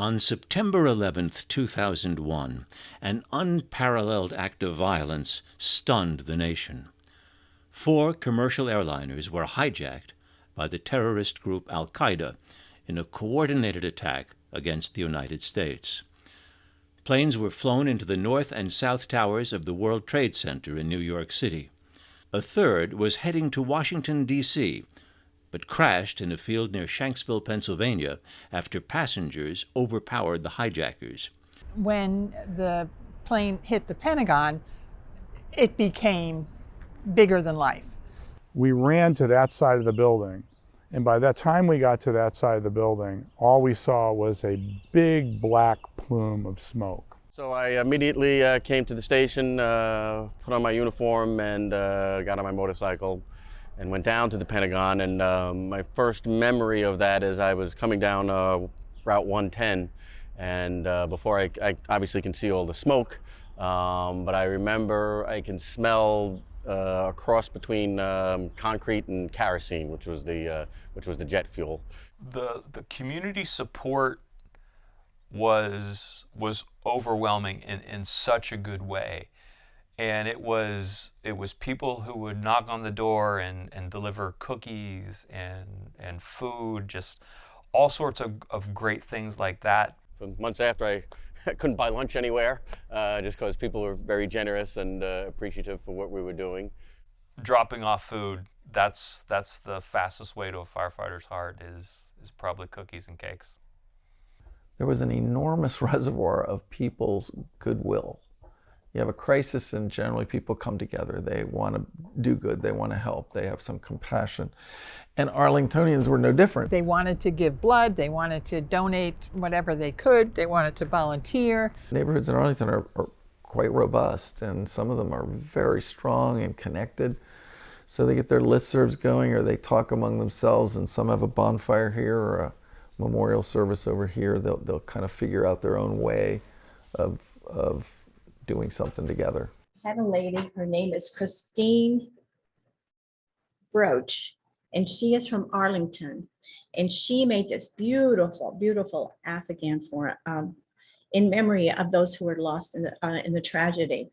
On September 11th, 2001, an unparalleled act of violence stunned the nation. 4 commercial airliners were hijacked by the terrorist group Al-Qaeda in a coordinated attack against the United States. Planes were flown into the north and south towers of the World Trade Center in New York City. A third was heading to Washington, D.C., but crashed in a field near Shanksville, Pennsylvania, after passengers overpowered the hijackers. When the plane hit the Pentagon, it became bigger than life. We ran to that side of the building, and by the time we got to that side of the building, all we saw was a big black plume of smoke. So I immediately came to the station, put on my uniform, and got on my motorcycle and went down to the Pentagon. And my first memory of that is I was coming down Route 110, and before I obviously can see all the smoke, but I remember I can smell a cross between concrete and kerosene, which was the jet fuel. The community support was overwhelming in such a good way. And it was people who would knock on the door and deliver cookies and food, just all sorts of great things like that. For months after, I couldn't buy lunch anywhere, just because people were very generous and appreciative for what we were doing. Dropping off food, that's the fastest way to a firefighter's heart is probably cookies and cakes. There was an enormous reservoir of people's goodwill. You have a crisis and generally people come together. They want to do good, they want to help, they have some compassion. And Arlingtonians were no different. They wanted to give blood, they wanted to donate whatever they could, they wanted to volunteer. Neighborhoods in Arlington are quite robust, and some of them are very strong and connected. So they get their listservs going, or they talk among themselves, and some have a bonfire here or a memorial service over here. They'll kind of figure out their own way of doing something together. I had a lady, her name is Christine Broach, and she is from Arlington. And she made this beautiful, beautiful Afghan for in memory of those who were lost in the tragedy.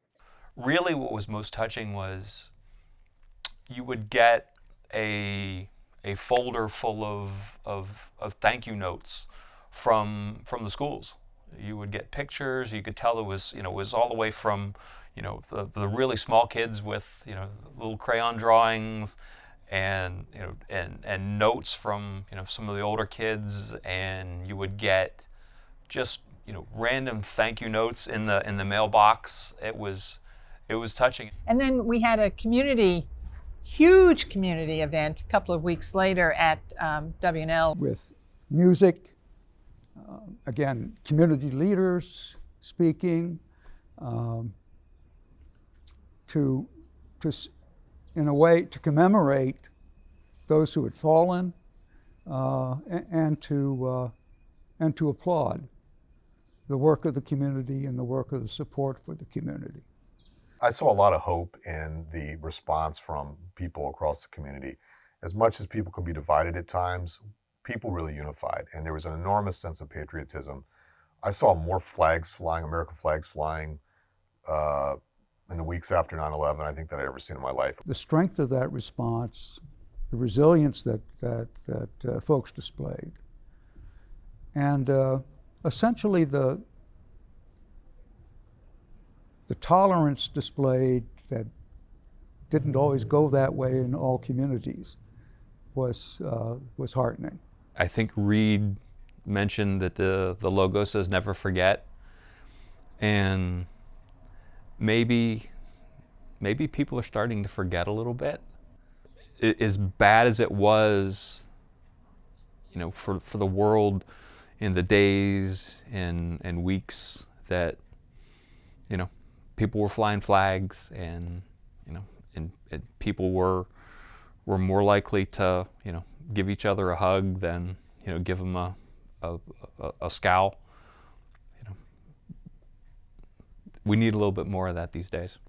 Really what was most touching was you would get a folder full of thank you notes from the schools. You would get pictures. You could tell it was all the way from the really small kids with little crayon drawings and and notes from some of the older kids, and you would get just random thank you notes in the mailbox. It was touching. And then we had a huge community event a couple of weeks later at W&L with music. Again, community leaders speaking in a way to commemorate those who had fallen and to applaud the work of the community and the work of the support for the community. I saw a lot of hope in the response from people across the community. As much as people could be divided at times, people really unified, and there was an enormous sense of patriotism. I saw more flags flying, American flags flying, in the weeks after 9/11, I think, that I'd ever seen in my life. The strength of that response, the resilience that folks displayed, and essentially the tolerance displayed that didn't always go that way in all communities was heartening. I think Reed mentioned that the logo says never forget, and maybe people are starting to forget a little bit. As bad as it was, for the world in the days and weeks that people were flying flags and people were more likely to give each other a hug than give them a scowl. We need a little bit more of that these days.